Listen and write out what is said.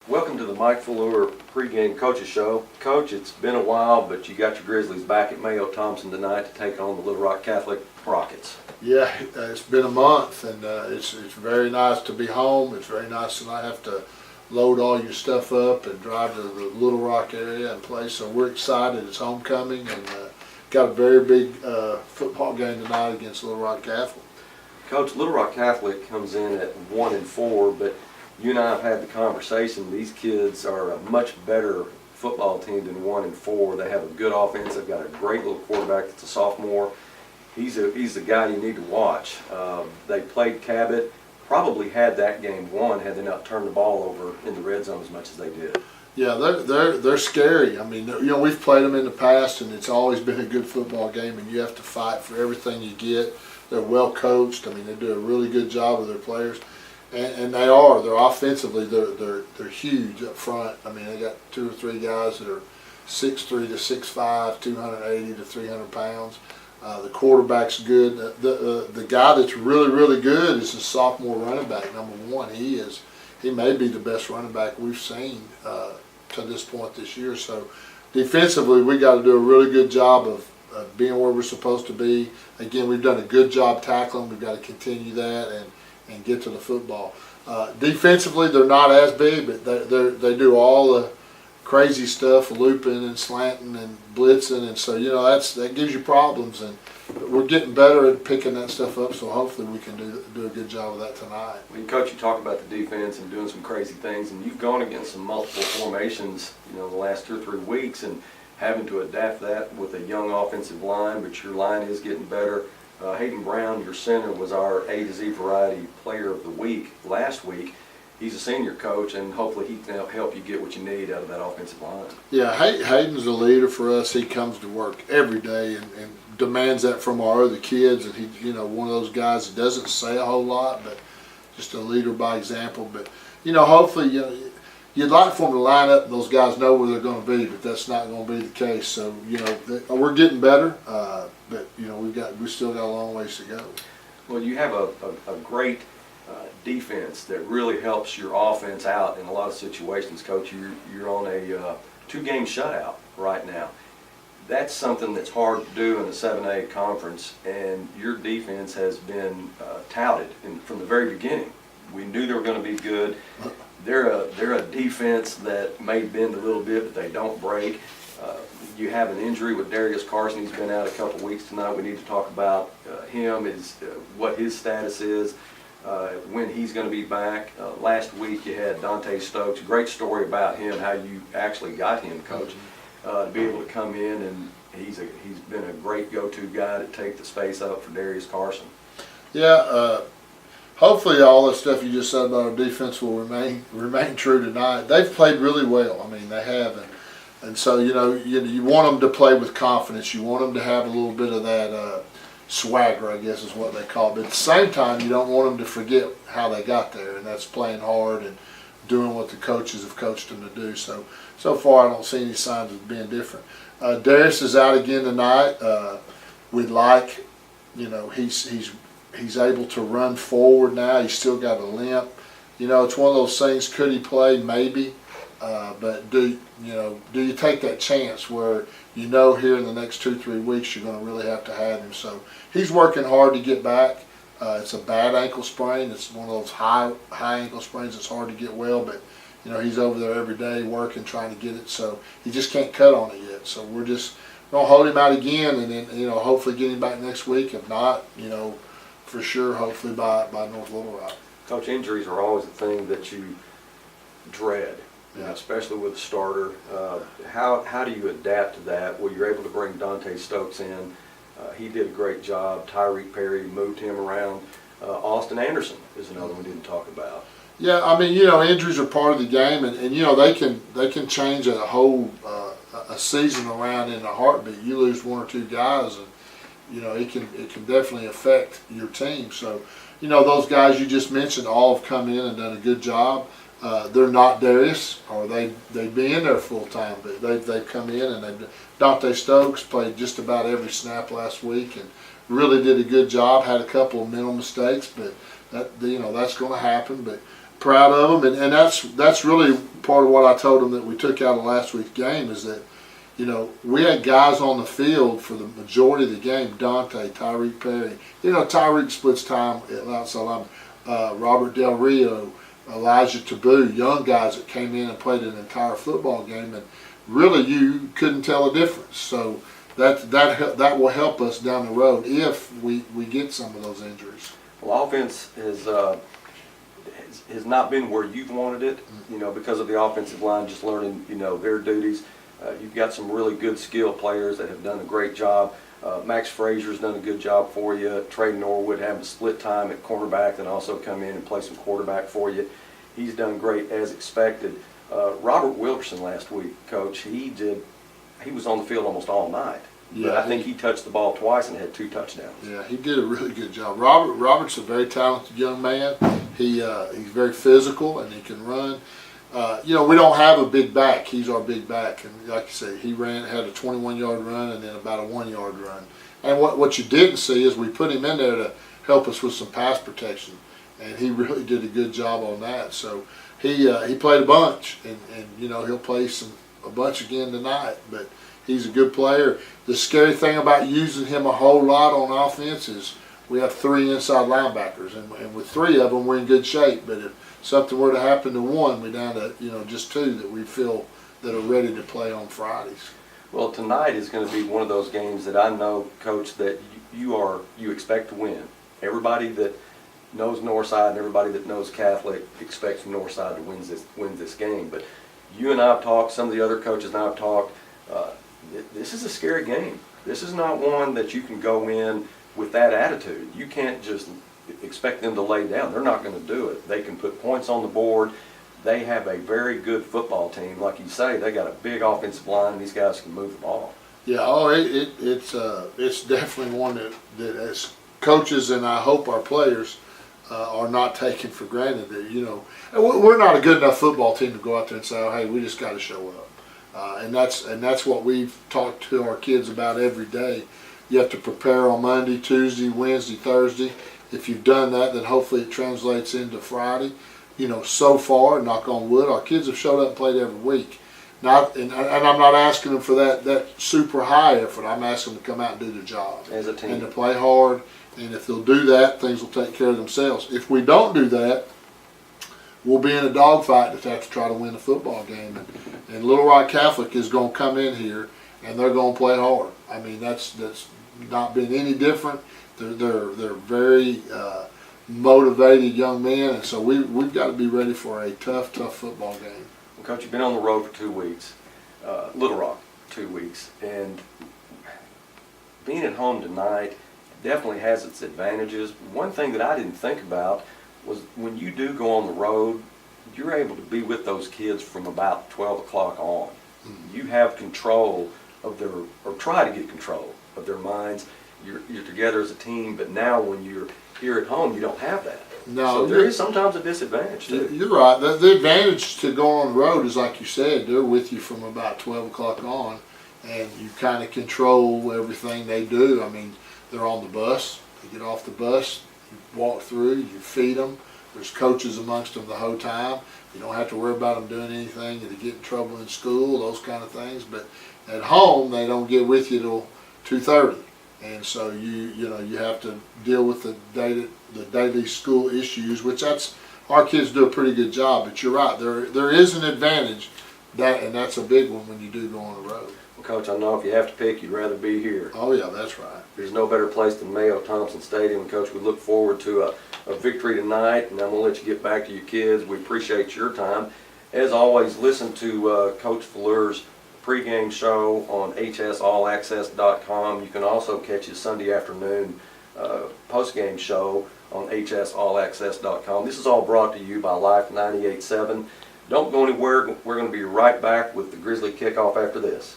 Welcome to the Mike Fuller pregame coaches show. Coach, it's been a while, but you got your Grizzlies back at Mayo Thompson tonight to take on the Little Rock Catholic Rockets. Yeah, it's been a month, and it's very nice to be home. It's very nice to not have to load all your stuff up and drive to the Little Rock area and play. So we're excited. It's homecoming, and got a very big football game tonight against Little Rock Catholic. Coach, Little Rock Catholic comes in at 1-4, but you and I have had the conversation. These kids are a much better football team than 1-4. They have a good offense. They've got a great little quarterback that's a sophomore. He's the guy you need to watch. They played Cabot, probably had that game won had they not turned the ball over in the red zone as much as they did. Yeah, they're scary. I mean, we've played them in the past, and it's always been a good football game, and you have to fight for everything you get. They're well coached. I mean, they do a really good job with their players. And they're offensively, they're huge up front. I mean, they got 2 or 3 guys that are 6'3" to 6'5", 280 to 300 pounds. The quarterback's good. The guy that's really good is the sophomore running back, number 1. He may be the best running back we've seen to this point this year. So defensively, we got to do a really good job of being where we're supposed to be. Again, we've done a good job tackling. We've got to continue that and get to the football. Defensively, they're not as big, but they do all the crazy stuff, looping and slanting and blitzing, and so that gives you problems. And we're getting better at picking that stuff up, so hopefully we can do a good job of that tonight. Well, Coach, you talk about the defense and doing some crazy things, and you've gone against some multiple formations, the last 2 or 3 weeks, and having to adapt that with a young offensive line, but your line is getting better. Hayden Brown, your center, was our A to Z Variety Player of the Week last week. He's a senior coach, and hopefully he can help you get what you need out of that offensive line. Yeah, Hayden's a leader for us. He comes to work every day and demands that from our other kids. And he's one of those guys that doesn't say a whole lot, but just a leader by example. But hopefully you'd like for them to line up and those guys know where they're going to be, but that's not going to be the case. So we're getting better, but we still got a long ways to go. Well, you have a great defense that really helps your offense out in a lot of situations, Coach. You're on a 2-game shutout right now. That's something that's hard to do in the 7A conference, and your defense has been touted from the very beginning. We knew they were going to be good. They're a defense that may bend a little bit, but they don't break. You have an injury with Darius Carson. He's been out a couple weeks tonight. We need to talk about him, what his status is, when he's going to be back. Last week you had Dante Stokes. Great story about him, how you actually got him, Coach, to be able to come in, and he's been a great go-to guy to take the space up for Darius Carson. Yeah. Hopefully all the stuff you just said about our defense will remain true tonight. They've played really well. I mean, they have, and so you want them to play with confidence. You want them to have a little bit of that swagger, I guess is what they call it. But at the same time, you don't want them to forget how they got there, and that's playing hard and doing what the coaches have coached them to do. So far, I don't see any signs of being different. Darius is out again tonight. We'd like, he's able to run forward now. He's still got a limp. It's one of those things. Could he play? Maybe. But do you take that chance where here in the next 2-3 weeks you're going to really have to have him? So he's working hard to get back. It's a bad ankle sprain. It's one of those high ankle sprains. It's hard to get well, but he's over there every day working, trying to get it. So he just can't cut on it yet. So we're just going to hold him out again, and then hopefully get him back next week. If not, for sure, hopefully by North Little Rock. Coach, injuries are always a thing that you dread, especially with a starter. How do you adapt to that? Well, you're able to bring Dante Stokes in. He did a great job. Tyreek Perry moved him around. Austin Anderson is another one we didn't talk about. Yeah, I mean, injuries are part of the game, and they can change a whole a season around in a heartbeat. You lose 1 or 2 guys, and it can definitely affect your team. So, those guys you just mentioned all have come in and done a good job. They're not Darius, or they'd be in there full time, but they've come in and Dante Stokes played just about every snap last week and really did a good job. Had a couple of mental mistakes, but that's going to happen. But proud of them, and that's really part of what I told them that we took out of last week's game is that we had guys on the field for the majority of the game. Dante, Tyreek Perry, Tyreek splits time at outside lineman. Robert Del Rio, Elijah Taboo, young guys that came in and played an entire football game, and really you couldn't tell a difference. So that will help us down the road if we get some of those injuries. Well, offense has not been where you've wanted it, because of the offensive line just learning, their duties. You've got some really good skilled players that have done a great job. Max Frazier's done a good job for you. Trey Norwood having a split time at cornerback and also come in and play some quarterback for you. He's done great as expected. Robert Wilkerson last week, Coach, he was on the field almost all night. Yeah, but I think he touched the ball twice and had 2 touchdowns. Yeah, he did a really good job. Robert's a very talented young man. He's very physical and he can run. We don't have a big back. He's our big back, and like you say, he had a 21-yard run and then about a 1-yard run. And what you didn't see is we put him in there to help us with some pass protection, and he really did a good job on that. So he played a bunch, and he'll play a bunch again tonight. But he's a good player. The scary thing about using him a whole lot on offense is we have 3 inside linebackers, and with 3 of them we're in good shape. But if something were to happen to one, we're down to just 2 that we feel that are ready to play on Fridays. Well, tonight is going to be one of those games that I know, Coach, that you expect to win. Everybody that knows Northside and everybody that knows Catholic expects Northside to win this game. But you and I have talked, some of the other coaches and I have talked. This is a scary game. This is not one that you can go in with that attitude. You can't just expect them to lay down. They're not going to do it. They can put points on the board. They have a very good football team. Like you say, they got a big offensive line, and these guys can move the ball. Yeah, it's definitely one that as coaches and I hope our players are not taken for granted. That we're not a good enough football team to go out there and say, oh, hey, we just got to show up. And that's what we've talked to our kids about every day. You have to prepare on Monday, Tuesday, Wednesday, Thursday. If you've done that, then hopefully it translates into Friday. So far, knock on wood, our kids have showed up and played every week. And I'm not asking them for that super high effort. I'm asking them to come out and do their job. As a team. And to play hard. And if they'll do that, things will take care of themselves. If we don't do that, we'll be in a dogfight to have to try to win a football game. And Little Rock Catholic is going to come in here and they're going to play hard. I mean, that's not been any different. They're very motivated young men, and so we've got to be ready for a tough football game. Well, Coach, you've been on the road for 2 weeks, Little Rock 2 weeks, and being at home tonight definitely has its advantages. One thing that I didn't think about was when you do go on the road, you're able to be with those kids from about 12 o'clock on. Mm-hmm. You have control of or try to get control of their minds. You're together as a team, but now when you're here at home, you don't have that. No, so there is sometimes a disadvantage too. You're right. The advantage to go on the road is, like you said, they're with you from about 12 o'clock on, and you kind of control everything they do. I mean, they're on the bus. They get off the bus, you walk through, you feed them. There's coaches amongst them the whole time. You don't have to worry about them doing anything to get in trouble in school, those kind of things. But at home, they don't get with you till 2:30. And so you have to deal with the daily school issues, which our kids do a pretty good job. But you're right, there is an advantage, and that's a big one when you do go on the road. Well, Coach, I know if you have to pick, you'd rather be here. Oh yeah, that's right. There's no better place than Mayo Thompson Stadium. And Coach, we look forward to a victory tonight, and I'm going to let you get back to your kids. We appreciate your time. As always, listen to Coach Falleur's pregame show on hsallaccess.com. You can also catch his Sunday afternoon postgame show on hsallaccess.com. This is all brought to you by Life 98.7. Don't go anywhere. We're going to be right back with the Grizzly kickoff after this.